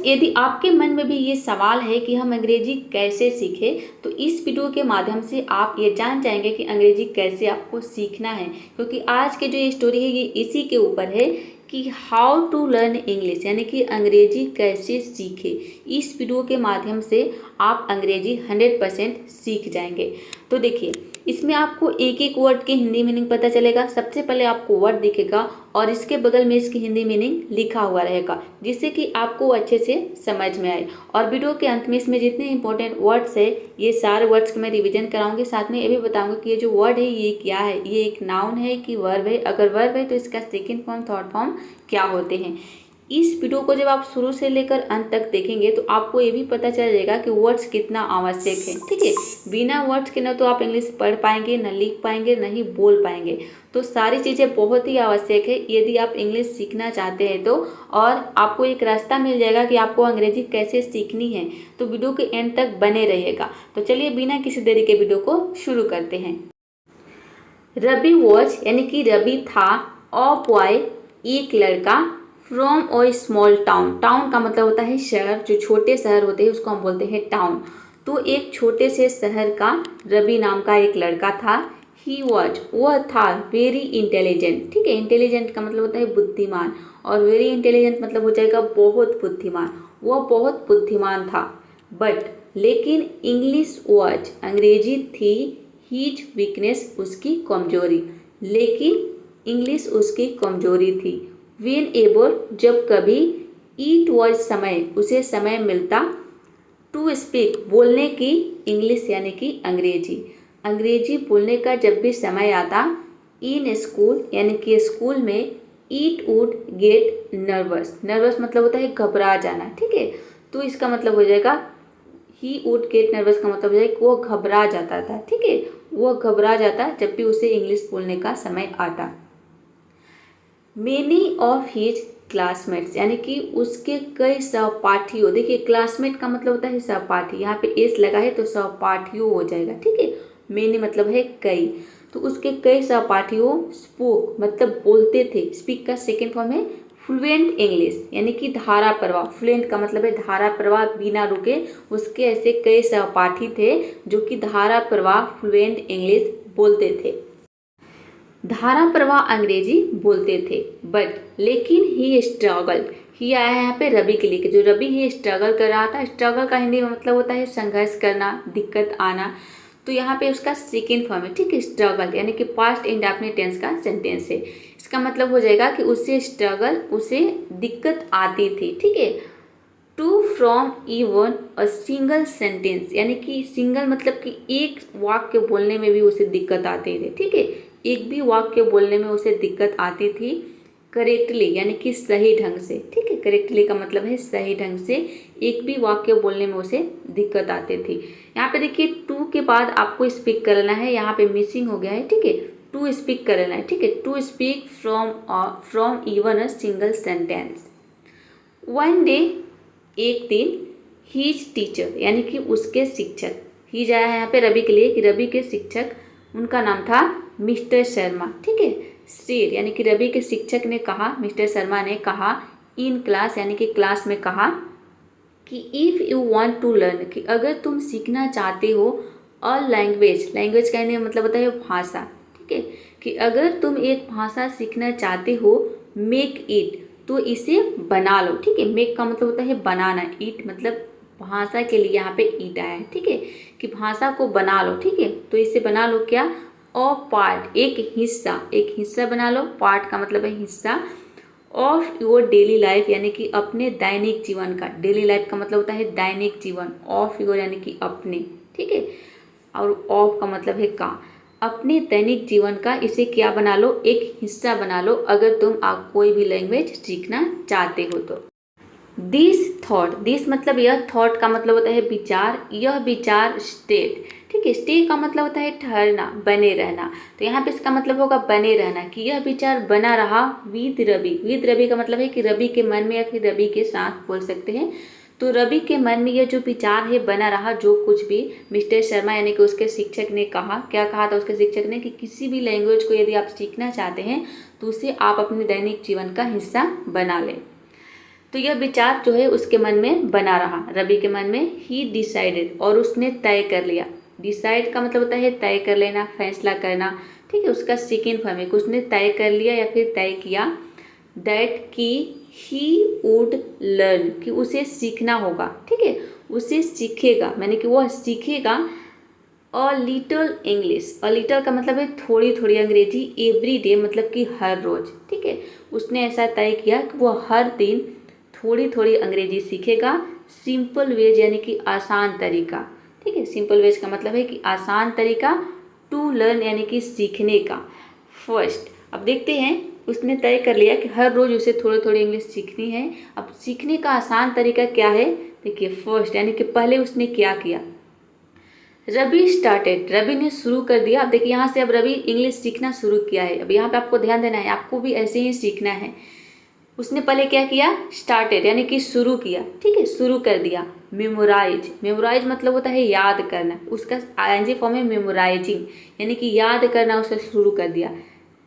यदि आपके मन में भी ये सवाल है कि हम अंग्रेजी कैसे सीखें, तो इस वीडियो के माध्यम से आप ये जान जाएंगे कि अंग्रेजी कैसे आपको सीखना है, क्योंकि आज की जो ये स्टोरी है ये इसी के ऊपर है कि हाउ टू लर्न इंग्लिश, यानी कि अंग्रेजी कैसे सीखें। इस वीडियो के माध्यम से आप अंग्रेजी 100% सीख जाएंगे। तो देखिए, इसमें आपको एक एक वर्ड के हिंदी मीनिंग पता चलेगा। सबसे पहले आपको वर्ड दिखेगा और इसके बगल में इसकी हिंदी मीनिंग लिखा हुआ रहेगा, जिससे कि आपको अच्छे से समझ में आए। और वीडियो के अंत में इसमें जितने इंपॉर्टेंट वर्ड्स है ये सारे वर्ड्स को मैं रिवीजन कराऊंगी। साथ में ये भी बताऊंगी कि ये जो वर्ड है ये क्या है, ये एक नाउन है कि वर्ब है। अगर वर्ब है तो इसका सेकेंड फॉर्म, थर्ड फॉर्म क्या होते हैं। इस वीडियो को जब आप शुरू से लेकर अंत तक देखेंगे तो आपको ये भी पता चल जाएगा कि वर्ड्स कितना आवश्यक है। ठीक है, बिना वर्ड्स के ना तो आप इंग्लिश पढ़ पाएंगे, ना लिख पाएंगे, ना ही बोल पाएंगे। तो सारी चीज़ें बहुत ही आवश्यक है यदि आप इंग्लिश सीखना चाहते हैं तो। और आपको एक रास्ता मिल जाएगा कि आपको अंग्रेजी कैसे सीखनी है। तो वीडियो के एंड तक बने रहिएगा। तो चलिए बिना किसी देरी के वीडियो को शुरू करते हैं। रवि वॉज, यानी कि रवि था, अ बॉय एक लड़का, फ्रॉम और स्मॉल टाउन। टाउन का मतलब होता है शहर, जो छोटे शहर होते हैं उसको हम बोलते हैं टाउन। तो एक छोटे से शहर का रवि नाम का एक लड़का था। ही वॉज, वह था, वेरी इंटेलिजेंट। ठीक है, इंटेलिजेंट का मतलब होता है बुद्धिमान, और वेरी इंटेलिजेंट मतलब हो जाएगा बहुत बुद्धिमान। वह बहुत बुद्धिमान था। बट, लेकिन इंग्लिश वॉज, अंग्रेजी थी, हीज वीकनेस, उसकी कमजोरी। लेकिन इंग्लिश उसकी कमजोरी थी। वेन एबल, जब कभी, ईट वॉज, समय, उसे समय मिलता, टू स्पीक, बोलने की, इंग्लिश यानी कि अंग्रेजी, अंग्रेजी बोलने का जब भी समय आता, इन स्कूल, यानी कि स्कूल में, ईट वुड गेट नर्वस। नर्वस मतलब होता है घबरा जाना। ठीक है, तो इसका मतलब हो जाएगा ही वुड गेट नर्वस का मतलब हो जाएगा कि वो घबरा जाता था। ठीक है, वो घबरा जाता जब भी उसे इंग्लिश बोलने का समय आता। मेनी ऑफ हिज क्लासमेट्स, यानी कि उसके कई सहपाठियों, देखिए क्लासमेट का मतलब होता है सहपाठी, यहाँ पे एस लगा है तो सहपाठियों हो जाएगा। ठीक है, मेनी मतलब है कई, तो उसके कई सहपाठियों, स्पोक मतलब बोलते थे, स्पीक का सेकेंड फॉर्म है फ्लुएंट इंग्लिश, यानी कि धारा प्रवाह। फ्लुएंट का मतलब है धारा प्रवाह, बिना रुके। उसके ऐसे कई सहपाठी थे जो कि धारा प्रवाह फ्लुएंट इंग्लिश बोलते थे, धारा प्रवाह अंग्रेजी बोलते थे। बट, लेकिन ही स्ट्रगल, ही आया है यहाँ पे रवि के लिए, जो रवि ही स्ट्रगल कर रहा था। स्ट्रगल का हिंदी में मतलब होता है संघर्ष करना, दिक्कत आना। तो यहाँ पे उसका सेकेंड फॉर्म है। ठीक है, स्ट्रगल यानी कि पास्ट इंडेफिनिट टेंस का सेंटेंस है। इसका मतलब हो जाएगा कि उसे स्ट्रगल, उसे दिक्कत आती थी। ठीक है, to from even a single sentence, यानी कि सिंगल मतलब कि एक वाक्य बोलने में भी उसे दिक्कत आती थी। ठीक है, एक भी वाक्य बोलने में उसे दिक्कत आती थी। करेक्टली, यानी कि सही ढंग से। ठीक है, करेक्टली का मतलब है सही ढंग से, एक भी वाक्य बोलने में उसे दिक्कत आती थी। यहाँ पे देखिए टू के बाद आपको स्पीक कर लेना है, यहाँ पे मिसिंग हो गया है। ठीक है, टू स्पीक कर लेना है। ठीक है, to speak from even a single sentence. One day, एक दिन, हीज टीचर, यानी कि उसके शिक्षक, हीज आया है यहाँ पे रवि के लिए कि रवि के शिक्षक, उनका नाम था मिस्टर शर्मा। ठीक है, शेर यानी कि रवि के शिक्षक ने कहा, मिस्टर शर्मा ने कहा, इन क्लास यानी कि क्लास में कहा कि if you want to learn, कि अगर तुम सीखना चाहते हो, अ लैंग्वेज, लैंग्वेज का हिंदी में मतलब होता है भाषा। ठीक है, कि अगर तुम एक भाषा सीखना चाहते हो, मेक इट, तो इसे बना लो। ठीक है, मेक का मतलब होता है बनाना, ईट मतलब भाषा के लिए यहाँ पे ईट आया है। ठीक है, कि भाषा को बना लो। ठीक है, तो इसे बना लो क्या, अ पार्ट, एक हिस्सा, एक हिस्सा बना लो। पार्ट का मतलब है हिस्सा, ऑफ योर डेली लाइफ, यानी कि अपने दैनिक जीवन का। डेली लाइफ का मतलब होता है दैनिक जीवन, ऑफ योर यानी कि अपने। ठीक है, और ऑफ का मतलब है का, अपने दैनिक जीवन का इसे क्या बना लो, एक हिस्सा बना लो, अगर तुम आप कोई भी लैंग्वेज सीखना चाहते हो तो। दिस थॉट, दिस मतलब यह, थॉट का मतलब होता है विचार, यह विचार स्टेट। ठीक है, स्टे का मतलब होता है ठहरना, बने रहना। तो यहाँ पे इसका मतलब होगा बने रहना, कि यह विचार बना रहा विद रवि। विद रवि का मतलब है कि रवि के मन में या फिर रवि के साथ बोल सकते हैं। तो रवि के मन में यह जो विचार है बना रहा, जो कुछ भी मिस्टर शर्मा यानी कि उसके शिक्षक ने कहा। क्या कहा था उसके शिक्षक ने, कि किसी भी लैंग्वेज को यदि आप सीखना चाहते हैं तो उसे आप अपने दैनिक जीवन का हिस्सा बना लें। तो यह विचार जो है उसके मन में बना रहा, रवि के मन में। ही डिसाइडेड, और उसने तय कर लिया। डिसाइड का मतलब होता है तय कर लेना, फैसला करना, ठीक है। उसका सेकेंड फॉर्म है, उसने तय कर लिया या फिर तय किया। दैट कि ही वुड लर्न, कि उसे सीखना होगा, ठीक है, उसे सीखेगा, मैंने कि वह सीखेगा a little English. A little का मतलब है थोड़ी थोड़ी अंग्रेजी, एवरी डे मतलब कि हर रोज, ठीक है। उसने ऐसा तय किया कि वह हर दिन थोड़ी थोड़ी अंग्रेजी सीखेगा। सिंपल वेज यानी कि आसान तरीका, ठीक है। सिंपल वेज का मतलब है कि आसान तरीका, टू लर्न यानी कि सीखने का। फर्स्ट, अब देखते हैं, उसने तय कर लिया कि हर रोज उसे थोड़ी थोड़ी इंग्लिश सीखनी है। अब सीखने का आसान तरीका क्या है, देखिए फर्स्ट यानी कि पहले उसने क्या किया। रवि स्टार्टेड, रवि ने शुरू कर दिया। अब देखिए यहाँ से अब रवि इंग्लिश सीखना शुरू किया है। अब यहाँ पे आपको ध्यान देना है, आपको भी ऐसे ही सीखना है। उसने पहले क्या किया, स्टार्टेड यानी कि शुरू किया, ठीक है, शुरू कर दिया। मेमोराइज, मेमोराइज मतलब होता है याद करना, उसका आईएनजी फॉर्म है मेमोराइजिंग, यानी कि याद करना, उसे शुरू कर दिया।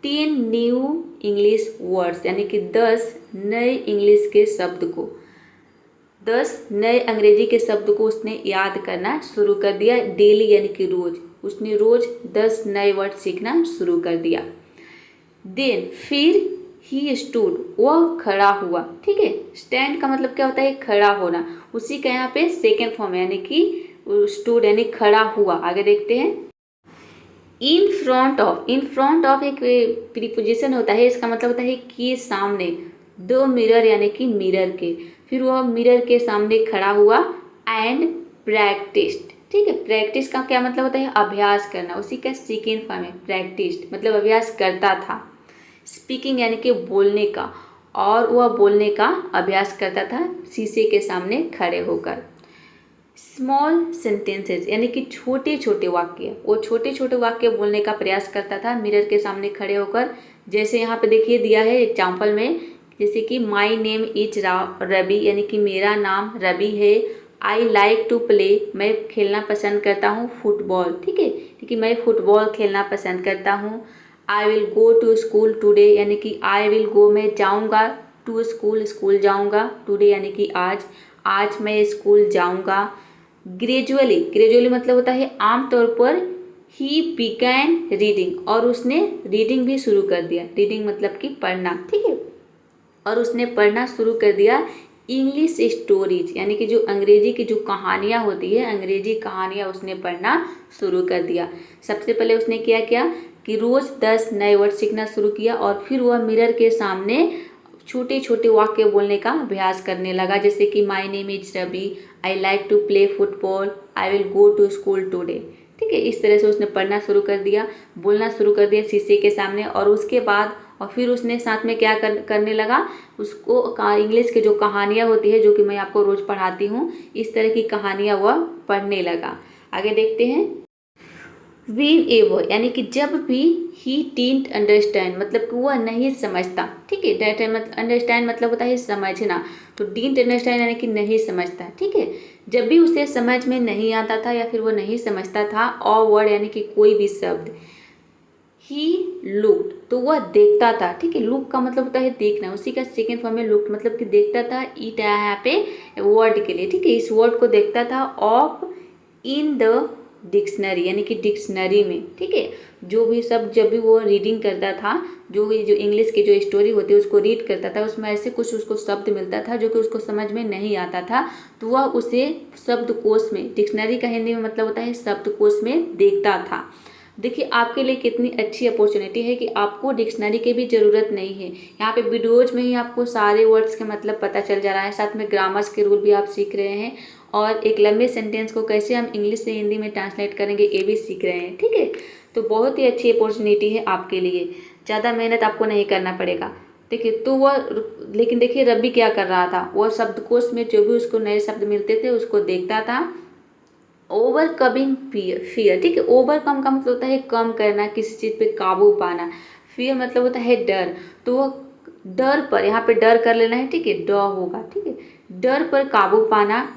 10 न्यू इंग्लिश वर्ड्स, यानी कि 10 नए इंग्लिश के शब्द को, 10 नए अंग्रेजी के शब्द को उसने याद करना शुरू कर दिया। डेली यानी कि रोज, उसने रोज 10 नए वर्ड सीखना शुरू कर दिया। देन फिर ही स्टूड, वह खड़ा हुआ, ठीक है। स्टैंड का मतलब क्या होता है, खड़ा होना, उसी का यहाँ पे सेकेंड फॉर्म है, यानी कि स्टूड यानी खड़ा हुआ। आगे देखते हैं। In front of, in front of एक प्रीपोजिशन होता है, इसका मतलब होता है कि सामने। दो मिरर यानी कि मिरर के, फिर वह मिरर के सामने खड़ा हुआ। एंड प्रैक्टिस्ड, ठीक है। प्रैक्टिस का क्या मतलब होता है, अभ्यास करना, उसी का सेकेंड फॉर्म है प्रैक्टिस्ड, मतलब अभ्यास करता था। स्पीकिंग यानी कि बोलने का, और वह बोलने का अभ्यास करता था शीशे के सामने खड़े होकर। स्मॉल सेंटेंसेस यानी कि छोटे छोटे वाक्य, वो छोटे छोटे वाक्य बोलने का प्रयास करता था मिरर के सामने खड़े होकर। जैसे यहाँ पे देखिए दिया है एग्जाम्पल में, जैसे कि माई नेम इज रवि, यानी कि मेरा नाम रवि है। आई लाइक टू प्ले, मैं खेलना पसंद करता हूँ फुटबॉल, ठीक है, क्योंकि मैं फुटबॉल खेलना पसंद करता हूँ। I will go to school today, यानी कि आई विल गो मैं जाऊँगा, टू स्कूल स्कूल जाऊँगा, टुडे यानी कि आज, आज मैं स्कूल जाऊँगा। ग्रेजुअली, ग्रेजुअली मतलब होता है आमतौर पर। ही बिगैन रीडिंग, और उसने रीडिंग भी शुरू कर दिया। रीडिंग मतलब कि पढ़ना, ठीक है, और उसने पढ़ना शुरू कर दिया इंग्लिश स्टोरीज, यानी कि जो अंग्रेजी की जो कहानियाँ होती है, अंग्रेजी कहानियाँ उसने पढ़ना शुरू कर दिया। सबसे पहले उसने क्या किया कि रोज़ 10 नए वर्ड सीखना शुरू किया, और फिर वह मिरर के सामने छोटे छोटे वाक्य बोलने का अभ्यास करने लगा। जैसे कि my name is Ravi, I like to play football, I will go to school today, ठीक है। इस तरह से उसने पढ़ना शुरू कर दिया, बोलना शुरू कर दिया शीशे के सामने। और उसके बाद और फिर उसने साथ में क्या करने लगा, उसको इंग्लिश की जो कहानियाँ होती है, जो कि मैं आपको रोज़ पढ़ाती हूँ, इस तरह की कहानियाँ वह पढ़ने लगा। आगे देखते हैं। व्हेन एवर, यानी कि जब भी। ही डिडंट अंडरस्टैंड, मतलब कि वह नहीं समझता, ठीक है। अंडरस्टैंड मतलब होता है समझना, तो डिडंट अंडरस्टैंड यानी कि नहीं समझता, ठीक है। जब भी उसे समझ में नहीं आता था या फिर वो नहीं समझता था, और वर्ड यानी कि कोई भी शब्द। ही लुक्ड, तो वह देखता था, ठीक है। लुक का मतलब होता है देखना, उसी का सेकेंड फॉर्म में लुक्ड, मतलब कि देखता था। ईट आया यहाँ पे वर्ड के लिए, ठीक है, इस वर्ड को देखता था। ऑफ इन द डिक्शनरी, यानी कि डिक्शनरी में, ठीक है। जो भी शब्द जब भी वो रीडिंग करता था, जो भी जो इंग्लिश की जो स्टोरी होती है उसको रीड करता था, उसमें ऐसे कुछ उसको शब्द मिलता था जो कि उसको समझ में नहीं आता था, तो वह उसे शब्दकोश में, डिक्शनरी का हिंदी में मतलब होता है शब्दकोश में देखता था। देखिए आपके लिए कितनी अच्छी अपॉर्चुनिटी है कि आपको डिक्शनरी की भी ज़रूरत नहीं है। यहाँ पे वीडियोज में ही आपको सारे वर्ड्स के मतलब पता चल जा रहा है, साथ में ग्रामर्स के रूल भी आप सीख रहे हैं, और एक लंबे सेंटेंस को कैसे हम इंग्लिश से हिंदी में ट्रांसलेट करेंगे ये भी सीख रहे हैं, ठीक है। तो बहुत ही अच्छी अपॉर्चुनिटी है आपके लिए, ज़्यादा मेहनत आपको नहीं करना पड़ेगा। देखिए तो वह, लेकिन देखिए रवि क्या कर रहा था, वह शब्दकोश में जो भी उसको नए शब्द मिलते थे उसको देखता था। ओवरकमिंग फियर, ठीक है। ओवरकम का मतलब होता है कम करना, किसी चीज़ पे काबू पाना। फियर मतलब होता है डर, तो वो डर पर, यहाँ पे डर कर लेना है, ठीक है, ड होगा, ठीक है, डर पर काबू पाना।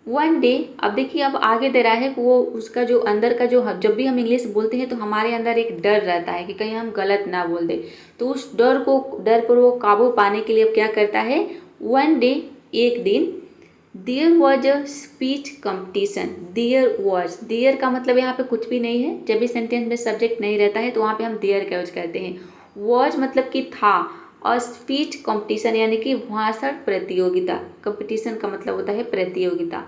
वन डे, अब देखिए अब आगे दे रहा है कि वो उसका जो अंदर का जो, जब भी हम इंग्लिश बोलते हैं तो हमारे अंदर एक डर रहता है कि कहीं हम गलत ना बोल दें, तो उस डर पर वो काबू पाने के लिए अब क्या करता है, वन डे, एक दिन, there was a speech competition. There was, there का मतलब यहाँ पे कुछ भी नहीं है। जब भी सेंटेंस में सब्जेक्ट नहीं रहता है तो वहाँ पे हम देयर का यूज करते हैं। वॉज मतलब कि था, और स्पीच कंपटीशन यानी कि भाषण प्रतियोगिता। कंपटीशन का मतलब होता है प्रतियोगिता।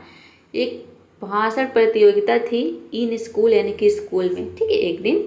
एक भाषण प्रतियोगिता थी इन स्कूल यानी कि स्कूल में, ठीक है, एक दिन।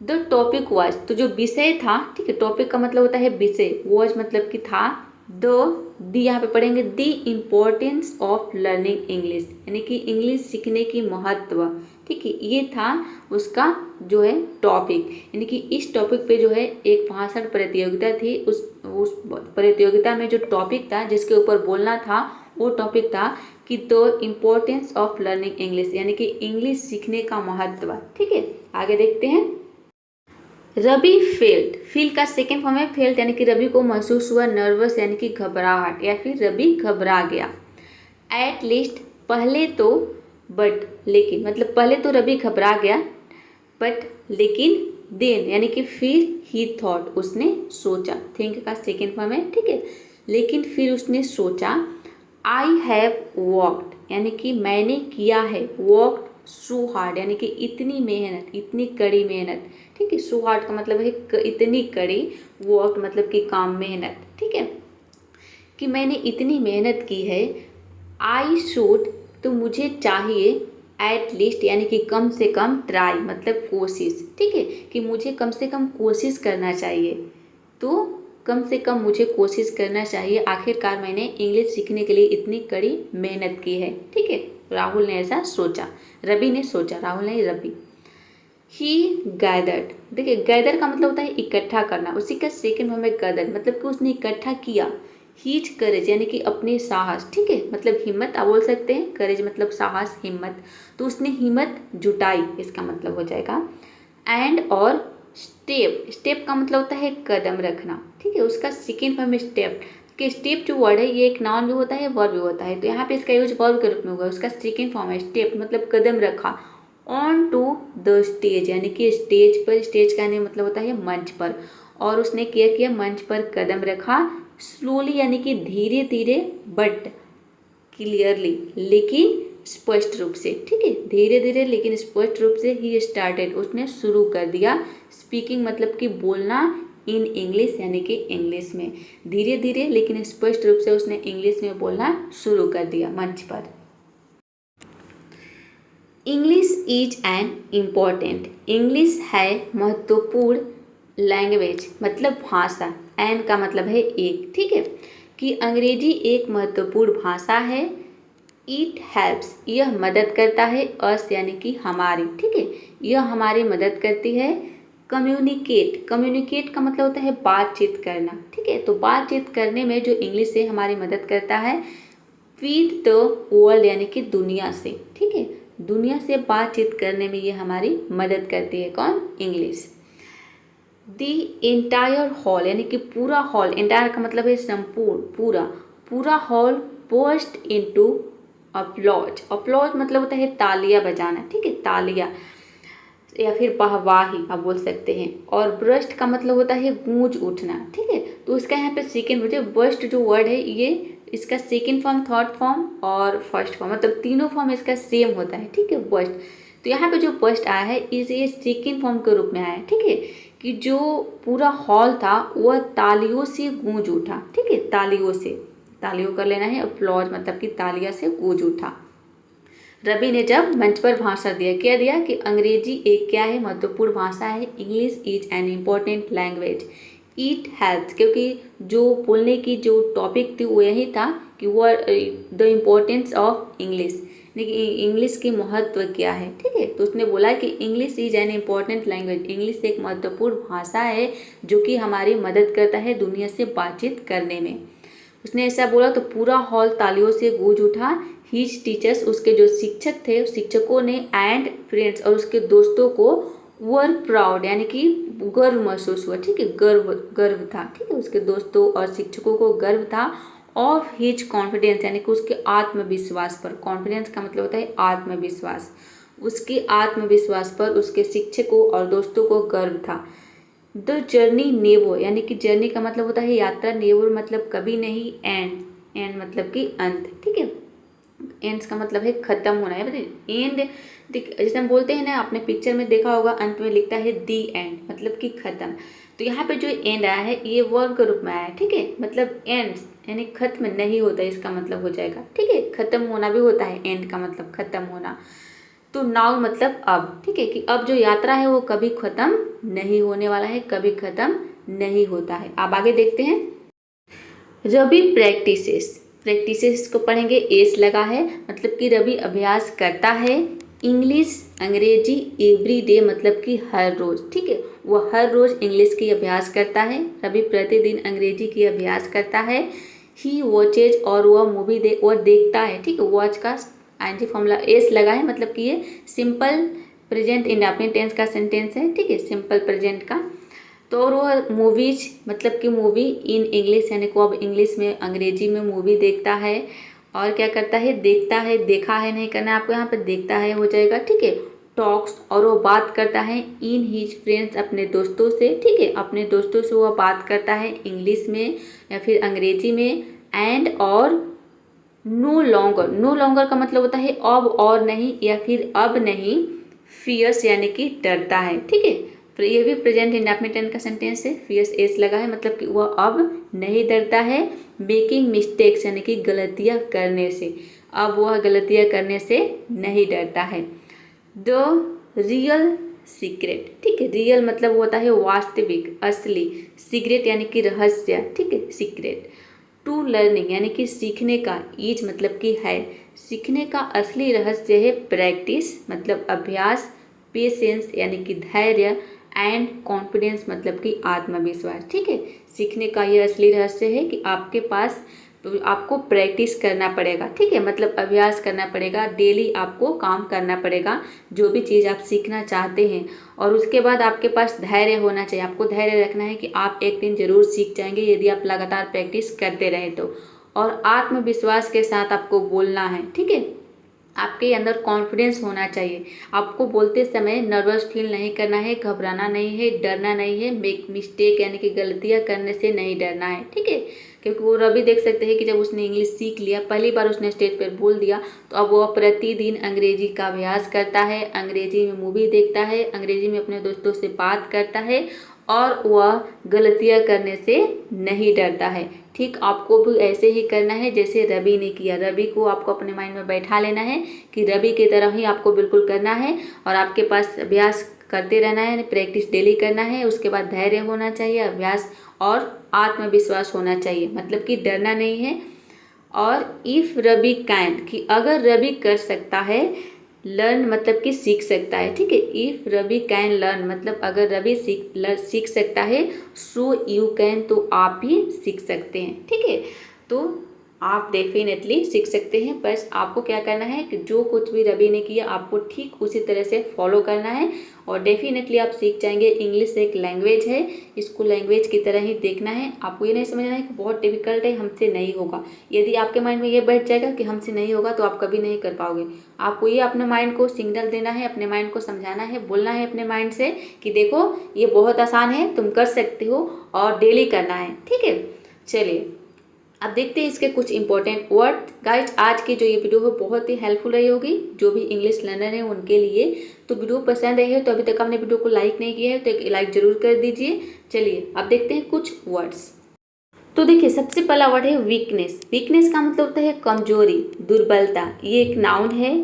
द टॉपिक वाज, तो जो विषय था, ठीक है, टॉपिक का मतलब होता है विषय, वाज मतलब कि था। दी यहाँ पे पढ़ेंगे the importance of learning English, यानी कि इंग्लिश सीखने की महत्व, ठीक है, ये था उसका जो है टॉपिक। यानी कि इस टॉपिक पे जो है एक भाषण प्रतियोगिता थी। उस प्रतियोगिता में जो टॉपिक था जिसके ऊपर बोलना था वो टॉपिक था कि the importance of learning English, यानी कि इंग्लिश सीखने का महत्व, ठीक है। आगे देखते हैं। रवि फेल्ट, फील का सेकेंड फॉर्म है फेल्ट, यानी कि रवि को महसूस हुआ, नर्वस यानी कि घबराहट, या फिर रवि घबरा गया। एट लीस्ट, पहले तो, बट लेकिन, मतलब पहले तो रवि घबरा गया, बट लेकिन, देन यानी कि फिर, ही थॉट उसने सोचा, थिंक का सेकेंड फॉर्म है, ठीक है। लेकिन फिर उसने सोचा। आई हैव वॉक्ड, यानी कि मैंने किया है, वॉक्ड सो हार्ड, यानी कि इतनी मेहनत, इतनी कड़ी मेहनत, ठीक है। सो हार्ड का मतलब है इतनी कड़ी, वॉक्ड मतलब कि काम, मेहनत, ठीक है, कि मैंने इतनी मेहनत की है। आई शुड, तो मुझे चाहिए, एट लीस्ट यानी कि कम से कम, ट्राई मतलब कोशिश, ठीक है, कि मुझे कम से कम कोशिश करना चाहिए। तो कम से कम मुझे कोशिश करना चाहिए, आखिरकार मैंने इंग्लिश सीखने के लिए इतनी कड़ी मेहनत की है, ठीक है। राहुल ने ऐसा सोचा, रवि ने सोचा, राहुल नहीं, रवि। ही गैदर्ड, देखिए गैदर का मतलब होता है इकट्ठा करना, उसी का सेकेंड फॉर्म है गैदर, मतलब कि उसने इकट्ठा किया। हीज करेज यानी कि अपने साहस, ठीक है, मतलब हिम्मत आप बोल सकते हैं, करेज मतलब साहस, हिम्मत, तो उसने हिम्मत जुटाई, इसका मतलब हो जाएगा। एंड और स्टेप, स्टेप का मतलब होता है कदम रखना, ठीक है, उसका सेकेंड फॉर्म है स्टेप। कि स्टेप जो वर्ड है ये एक नाउन भी होता है, वर्ब भी होता है, तो यहाँ पे इसका यूज वर्ब के रूप में होगा। उसका सेकेंड फॉर्म है स्टेप, मतलब कदम रखा। ऑन टू द स्टेज, यानी कि स्टेज पर, स्टेज का मतलब होता है मंच पर, और उसने किया मंच पर कदम रखा। स्लोली यानी कि धीरे धीरे, बट क्लियरली लेकिन स्पष्ट रूप से, ठीक है, धीरे धीरे लेकिन स्पष्ट रूप से, ही स्टार्टेड उसने शुरू कर दिया। स्पीकिंग मतलब कि बोलना, इन इंग्लिश यानी कि इंग्लिश में, धीरे धीरे लेकिन स्पष्ट रूप से उसने इंग्लिश में बोलना शुरू कर दिया मंच पर। English is an important, English है महत्वपूर्ण, लैंग्वेज मतलब भाषा, एन का मतलब है एक, ठीक है, कि अंग्रेजी एक महत्वपूर्ण भाषा है। इट हेल्प्स, यह मदद करता है, अस यानी कि हमारी, ठीक है, यह हमारी मदद करती है। कम्युनिकेट, कम्युनिकेट का मतलब होता है बातचीत करना, ठीक है, तो बातचीत करने में जो इंग्लिश से हमारी मदद करता है। विद द वर्ल्ड यानी कि दुनिया से, ठीक है, दुनिया से बातचीत करने में ये हमारी मदद करती है, कौन, इंग्लिश। दी एंटायर हॉल यानी कि पूरा हॉल, एंटायर का मतलब है संपूर्ण, पूरा, पूरा hall burst into applause, applause मतलब होता है तालियां बजाना, ठीक है, तालियां या फिर वाहवाही आप बोल सकते हैं। और ब्रस्ट का मतलब होता है गूंज उठना, ठीक है, तो उसका यहाँ पे सेकेंड मुझे बर्स्ट जो वर्ड है ये, इसका सेकेंड फॉर्म, थर्ड फॉर्म और फर्स्ट फॉर्म, मतलब तीनों फॉर्म इसका सेम होता है, ठीक है, बर्स्ट। तो यहाँ पे जो बर्स्ट आया है इसे सेकेंड फॉर्म के रूप में आया है, ठीक है, कि जो पूरा हॉल था वह तालियों से गूंज उठा, ठीक है, तालियों से, तालियों कर लेना है, अपलॉज मतलब कि तालियां से गूंज उठा। रवि ने जब मंच पर भाषण दिया, क्या दिया कि अंग्रेजी एक क्या है, महत्वपूर्ण भाषा है, English is an important language, it helps, क्योंकि जो बोलने की जो टॉपिक थी वो यही था कि वो the importance of English, English की महत्व क्या है, ठीक है, तो उसने बोला कि English is an important language, English एक महत्वपूर्ण भाषा है जो कि हमारी मदद करता है दुनिया से बातचीत करने में। उसने ऐसा बोला तो पूरा हॉल तालियों से गूंज उठा। हिज टीचर्स, उसके जो शिक्षक थे, शिक्षकों ने, एंड फ्रेंड्स और उसके दोस्तों को, वर प्राउड यानी कि गर्व महसूस हुआ, ठीक है, गर्व था, ठीक है, उसके दोस्तों और शिक्षकों को गर्व था। ऑफ हिज कॉन्फिडेंस यानी कि उसके आत्मविश्वास पर, कॉन्फिडेंस का मतलब होता है आत्मविश्वास, उसके आत्मविश्वास पर उसके शिक्षकों और दोस्तों को गर्व था। द जर्नी नेवर, यानी कि जर्नी का मतलब होता है यात्रा, नेवर मतलब कभी नहीं, एंड मतलब कि अंत, ठीक है। एंड्स का मतलब है खत्म होना है, एंड जैसे हम बोलते हैं ना, आपने पिक्चर में देखा होगा अंत में लिखता है दी एंड, मतलब कि खत्म। तो यहाँ पे जो एंड आया है ये वर्ब के रूप में आया है, ठीक है। मतलब एंड्स यानी खत्म नहीं होता, इसका मतलब हो जाएगा, ठीक है। खत्म होना भी होता है, एंड का मतलब खत्म होना। तो नाउ मतलब अब, ठीक है, कि अब जो यात्रा है वो कभी खत्म नहीं होने वाला है, कभी खत्म नहीं होता है। अब आगे देखते हैं। रवि प्रैक्टिसेस को पढ़ेंगे, एस लगा है, मतलब कि रवि अभ्यास करता है। इंग्लिश अंग्रेजी एवरी डे मतलब कि हर रोज़, ठीक है। वो हर रोज़ इंग्लिश की अभ्यास करता है। रवि प्रतिदिन अंग्रेजी की अभ्यास करता है। ही वॉचेज, और वह मूवी वह देखता है, ठीक है। वॉच का आईएनजी फॉर्मूला एस लगा है, मतलब कि ये सिंपल प्रेजेंट इंडेफिनिट टेंस का सेंटेंस है, ठीक है, सिंपल प्रेजेंट का। तो और वह मूवीज मतलब कि मूवी इन इंग्लिश, यानी को अब इंग्लिश में अंग्रेजी में मूवी देखता है। और क्या करता है, देखता है, देखा है नहीं करना है आपको, यहाँ पर देखता है हो जाएगा, ठीक है। टॉक्स, और वो बात करता है इन हीज फ्रेंड्स अपने दोस्तों से, ठीक है। अपने दोस्तों से वह बात करता है इंग्लिश में या फिर अंग्रेजी में। एंड और नो लॉन्गर का मतलब होता है अब और नहीं या फिर अब नहीं। फियर्स यानी कि डरता है, ठीक है। फिर ये भी प्रेजेंट इंडेफिनिट टेंस का सेंटेंस है, फियर्स एस लगा है, मतलब कि वह अब नहीं डरता है। मेकिंग मिस्टेक्स यानी कि गलतियां करने से, अब वह गलतियां करने से नहीं डरता है। द रियल सीक्रेट, ठीक है। रियल मतलब होता है वास्तविक, असली। सीक्रेट यानी कि रहस्य, ठीक है, सीक्रेट। टू लर्निंग यानी कि सीखने का, ईज मतलब कि है। सीखने का असली रहस्य है प्रैक्टिस मतलब अभ्यास। पेशेंस यानी कि धैर्य। एंड कॉन्फिडेंस मतलब कि आत्मविश्वास, ठीक है। सीखने का ये असली रहस्य है कि आपके पास आपको प्रैक्टिस करना पड़ेगा, ठीक है, मतलब अभ्यास करना पड़ेगा, डेली आपको काम करना पड़ेगा जो भी चीज़ आप सीखना चाहते हैं। और उसके बाद आपके पास धैर्य होना चाहिए, आपको धैर्य रखना है कि आप एक दिन ज़रूर सीख जाएंगे यदि आप लगातार प्रैक्टिस करते रहें तो। और आत्मविश्वास के साथ आपको बोलना है, ठीक है। आपके अंदर कॉन्फिडेंस होना चाहिए। आपको बोलते समय नर्वस फील नहीं करना है, घबराना नहीं है, डरना नहीं है। मेक मिस्टेक यानी कि गलतियां करने से नहीं डरना है, ठीक है। क्योंकि वो रवि देख सकते हैं कि जब उसने इंग्लिश सीख लिया, पहली बार उसने स्टेज पर बोल दिया, तो अब वो प्रतिदिन अंग्रेजी का अभ्यास करता है, अंग्रेजी में मूवी देखता है, अंग्रेजी में अपने दोस्तों से बात करता है और वह गलतियां करने से नहीं डरता है। ठीक आपको भी ऐसे ही करना है जैसे रवि ने किया। रवि को आपको अपने माइंड में बैठा लेना है कि रवि की तरह ही आपको बिल्कुल करना है और आपके पास अभ्यास करते रहना है, प्रैक्टिस डेली करना है। उसके बाद धैर्य होना चाहिए, अभ्यास और आत्मविश्वास होना चाहिए, मतलब कि डरना नहीं है। और इफ़ रवि कैन, कि अगर रवि कर सकता है, लर्न मतलब कि सीख सकता है, ठीक है। इफ़ रवि कैन लर्न मतलब अगर रवि सीख सकता है, सो यू कैन तो आप भी सीख सकते हैं, ठीक है। तो आप डेफिनेटली सीख सकते हैं, बस आपको क्या करना है कि जो कुछ भी रवि ने किया आपको ठीक उसी तरह से फॉलो करना है और डेफिनेटली आप सीख जाएंगे। इंग्लिश एक लैंग्वेज है, इसको लैंग्वेज की तरह ही देखना है। आपको ये नहीं समझना है कि बहुत डिफिकल्ट है, हमसे नहीं होगा। यदि आपके माइंड में ये बैठ जाएगा कि हमसे नहीं होगा तो आप कभी नहीं कर पाओगे। आपको ये अपने माइंड को सिग्नल देना है, अपने माइंड को समझाना है, बोलना है अपने माइंड से कि देखो ये बहुत आसान है, तुम कर सकते हो और डेली करना है, ठीक है। चलिए अब देखते हैं इसके कुछ इंपॉर्टेंट वर्ड। गाइज आज की जो ये वीडियो है बहुत ही हेल्पफुल रही होगी जो भी इंग्लिश लर्नर है उनके लिए। तो वीडियो पसंद आई है तो अभी तक आपने वीडियो को लाइक नहीं किया है तो एक लाइक जरूर कर दीजिए। चलिए अब देखते हैं कुछ वर्ड्स। तो देखिए सबसे पहला वर्ड है वीकनेस। वीकनेस का मतलब होता है कमजोरी, दुर्बलता। ये एक नाउन है।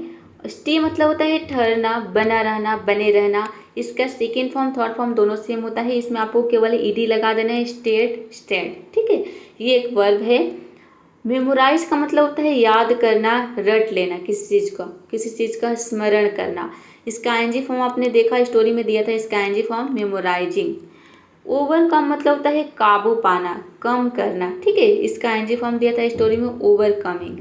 स्टे मतलब होता है ठहरना, बना रहना, बने रहना। इसका सेकेंड फॉर्म थर्ड फॉर्म दोनों सेम होता है, इसमें आपको केवल ईडी लगा देना है, स्टेड स्टैंड, ठीक है। ये एक वर्ब है। मेमोराइज का मतलब होता है याद करना, रट लेना, किसी चीज़ का स्मरण करना। इसका आईएनजी फॉर्म आपने देखा स्टोरी में दिया था, इसका आईएनजी फॉर्म मेमोराइजिंग। ओवर का मतलब होता है काबू पाना, कम करना, ठीक है। इसका आईएनजी फॉर्म दिया था स्टोरी में ओवरकमिंग।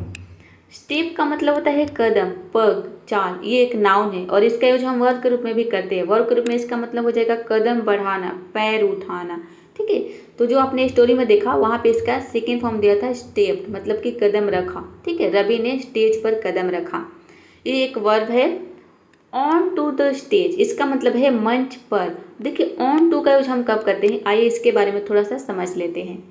स्टेप का मतलब होता है कदम, पग, चाल। ये एक नाउन है और इसका यूज हम वर्ब के रूप में भी करते हैं। वर्ब के रूप में इसका मतलब हो जाएगा कदम बढ़ाना, पैर उठाना, ठीक है। तो जो आपने स्टोरी में देखा वहाँ पे इसका सेकेंड फॉर्म दिया था स्टेप, मतलब कि कदम रखा, ठीक है। रवि ने स्टेज पर कदम रखा। ये एक वर्ब है। ऑन टू द स्टेज, इसका मतलब है मंच पर। देखिए ऑन टू का यूज हम कब करते हैं, आइए इसके बारे में थोड़ा सा समझ लेते हैं।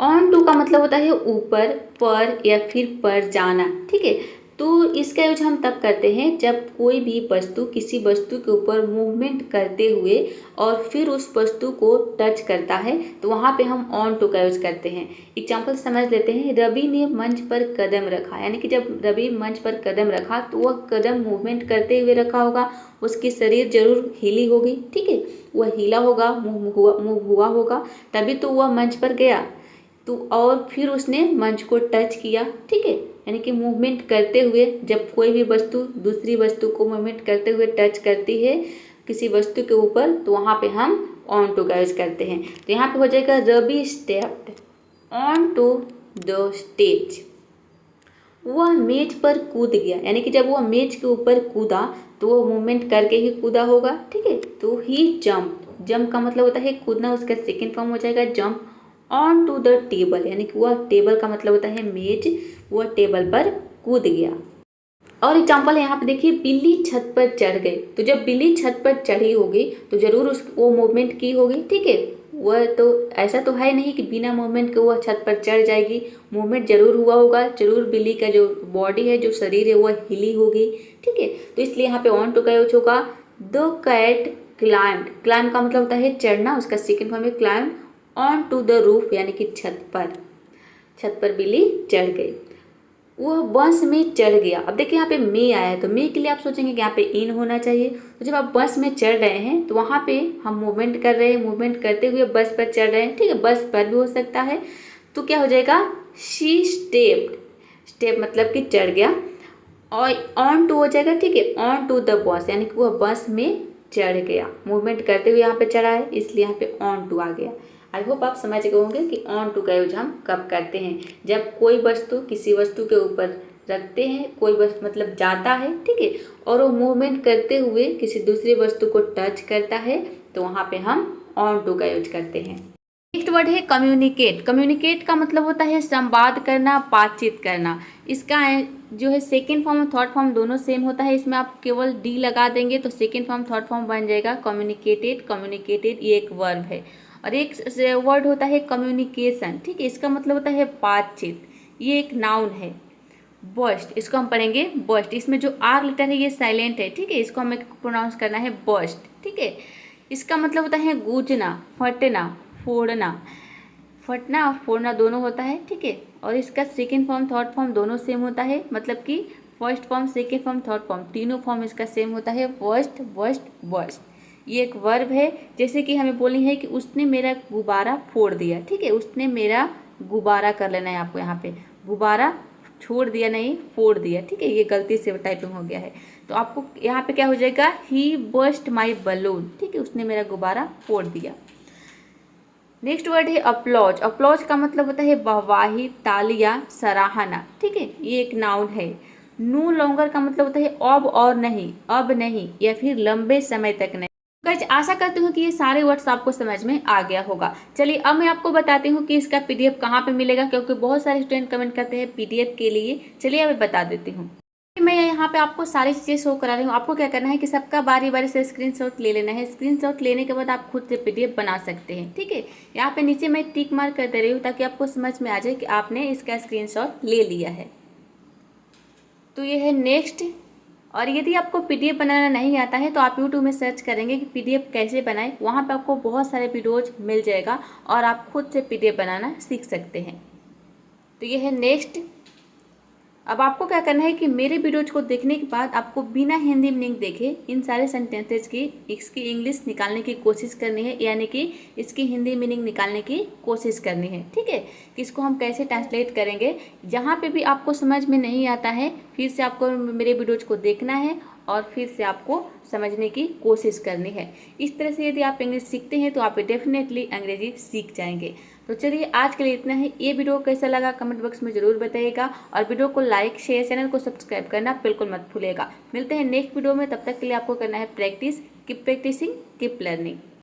ऑन टू का मतलब होता है ऊपर, पर या फिर पर जाना, ठीक है। तो इसका यूज हम तब करते हैं जब कोई भी वस्तु किसी वस्तु के ऊपर मूवमेंट करते हुए और फिर उस वस्तु को टच करता है, तो वहाँ पे हम ऑन टू का यूज करते हैं। एग्जाम्पल समझ लेते हैं। रवि ने मंच पर कदम रखा, यानी कि जब रवि मंच पर कदम रखा तो वह कदम मूवमेंट करते हुए रखा होगा, उसकी शरीर जरूर हिली होगी, ठीक है। वह हिला होगा, मूव हुआ होगा, तभी तो वह मंच पर गया। तो और फिर उसने मंच को टच किया, ठीक है। यानी कि मूवमेंट करते हुए, जब कोई भी वस्तु दूसरी वस्तु को मूवमेंट करते हुए टच करती है किसी वस्तु के ऊपर, तो वहाँ पे हम ऑन टू का यूज करते हैं। तो यहाँ पे हो जाएगा Ravi stepped on to the stage. वह मेज पर कूद गया, यानी कि जब वह मेज के ऊपर कूदा तो वह मूवमेंट करके ही कूदा होगा, ठीक है। तो ही जंप का मतलब होता है कूदना, उसका सेकेंड फॉर्म हो जाएगा jump. On to the table, यानी कि वह टेबल का मतलब होता है मेज, वह टेबल पर कूद गया। और एग्जाम्पल यहाँ पे देखिए, बिल्ली छत पर चढ़ गई। तो जब बिल्ली छत पर चढ़ी होगी तो जरूर वो मूवमेंट की होगी, ठीक है। वह तो ऐसा तो है नहीं कि बिना मूवमेंट के वह छत पर चढ़ जाएगी, मूवमेंट जरूर हुआ होगा, जरूर बिल्ली का जो बॉडी है, जो शरीर है, वह हिली होगी, ठीक है। तो इसलिए यहाँ पे ऑन टू का यूज होगा। द कैट क्लाइम्ड, क्लाइम का मतलब होता है चढ़ना, उसका सेकेंड फॉर्म है climb. On to the roof, यानी कि छत पर बिल्ली चढ़ गई। वह बस में चढ़ गया। अब देखिए यहाँ पे मे आया है, तो मे के लिए आप सोचेंगे कि यहाँ पे इन होना चाहिए। तो जब आप बस में चढ़ रहे हैं तो वहाँ पे हम मूवमेंट कर रहे हैं, मूवमेंट करते हुए बस पर चढ़ रहे हैं, ठीक है। बस पर भी हो सकता है, तो क्या हो जाएगा, शी स्टेप्ड, स्टेप मतलब कि चढ़ गया, और ऑन टू हो जाएगा, ठीक है। ऑन टू द बस, यानी कि वह बस में चढ़ गया, मूवमेंट करते हुए यहाँ पे चढ़ा है, इसलिए यहाँ पे ऑन टू आ गया। आई होप आप समझ गए होंगे कि ऑन टू का यूज हम कब करते हैं, जब कोई वस्तु किसी वस्तु के ऊपर रखते हैं, कोई वस्तु मतलब जाता है, ठीक है, और वो मूवमेंट करते हुए किसी दूसरी वस्तु को टच करता है, तो वहाँ पे हम ऑन टू का यूज करते हैं। नेक्स्ट वर्ड है कम्युनिकेट। कम्युनिकेट का मतलब होता है संवाद करना, बातचीत करना। इसका जो है सेकेंड फॉर्म और थर्ड फॉर्म दोनों सेम होता है, इसमें आप केवल डी लगा देंगे तो सेकेंड फॉर्म थर्ड फॉर्म बन जाएगा कम्युनिकेटेड। कम्युनिकेटेड ये एक वर्ब है, और एक वर्ड होता है कम्युनिकेशन, ठीक है। इसका मतलब होता है बातचीत, ये एक नाउन है। बस्ट, इसको हम पढ़ेंगे बस्ट, इसमें जो आर लेटर है ये साइलेंट है, ठीक है। इसको हमें प्रोनाउंस करना है बस्ट, ठीक है। इसका मतलब होता है गूंजना, फटना, फोड़ना। फटना और फोड़ना दोनों होता है, ठीक है। और इसका सेकेंड फॉर्म थर्ड फॉर्म दोनों सेम होता है, मतलब कि first form second form third form तीनों फॉर्म इसका सेम होता है, बस्ट बस्ट बस्ट। ये एक वर्ब है, जैसे कि हमें बोलनी है कि उसने मेरा गुब्बारा फोड़ दिया, ठीक है। उसने मेरा गुब्बारा कर लेना है आपको, यहाँ पे गुब्बारा छोड़ दिया नहीं, फोड़ दिया, ठीक है। ये गलती से टाइपिंग हो गया है, तो आपको यहाँ पे क्या हो जाएगा, ही बस्ट माई बलून, ठीक है। उसने मेरा गुब्बारा फोड़ दिया। नेक्स्ट वर्ड है अपलॉज। अपलॉज का मतलब होता है वाहवाही, तालियां, सराहना, ठीक है। ये एक नाउन है। नो लॉन्गर का मतलब होता है अब और नहीं, अब नहीं, या फिर लंबे समय तक नहीं। गाइस आशा करती हूँ कि ये सारे वर्ड्स आपको समझ में आ गया होगा। चलिए अब मैं आपको बताती हूँ कि इसका पीडीएफ कहाँ पे मिलेगा, क्योंकि बहुत सारे स्टूडेंट कमेंट करते हैं पीडीएफ के लिए। चलिए अब बता देती हूँ। मैं यहाँ पे आपको सारी चीज़ें शो करा रही हूँ। आपको क्या करना है कि सबका बारी बारी से स्क्रीनशॉट ले लेना है। स्क्रीनशॉट लेने के बाद आप खुद से पीडीएफ बना सकते हैं, ठीक है। यहाँ पे नीचे मैं टिक मार्क कर दे रही हूँ ताकि आपको समझ में आ जाए कि आपने इसका स्क्रीनशॉट ले लिया है। तो ये है नेक्स्ट। और यदि आपको पीडीएफ बनाना नहीं आता है तो आप यूट्यूब में सर्च करेंगे कि पीडीएफ कैसे बनाएं, वहाँ पे आपको बहुत सारे वीडियोज मिल जाएगा और आप खुद से पीडीएफ बनाना सीख सकते हैं। तो ये है नेक्स्ट। अब आपको क्या करना है कि मेरे वीडियोज को देखने के बाद आपको बिना हिंदी मीनिंग देखे इन सारे सेंटेंसेज की इसकी इंग्लिश निकालने की कोशिश करनी है, यानी कि इसकी हिंदी मीनिंग निकालने की कोशिश करनी है, ठीक है। कि इसको हम कैसे ट्रांसलेट करेंगे। जहाँ पे भी आपको समझ में नहीं आता है फिर से आपको मेरे वीडियोज को देखना है और फिर से आपको समझने की कोशिश करनी है। इस तरह से यदि आप इंग्लिश सीखते हैं तो आप डेफिनेटली अंग्रेजी सीख जाएंगे। तो चलिए आज के लिए इतना ही। ये वीडियो कैसा लगा कमेंट बॉक्स में ज़रूर बताइएगा, और वीडियो को लाइक शेयर, चैनल को सब्सक्राइब करना बिल्कुल मत भूलिएगा। मिलते हैं नेक्स्ट वीडियो में, तब तक के लिए आपको करना है practice. Keep practising, keep learning.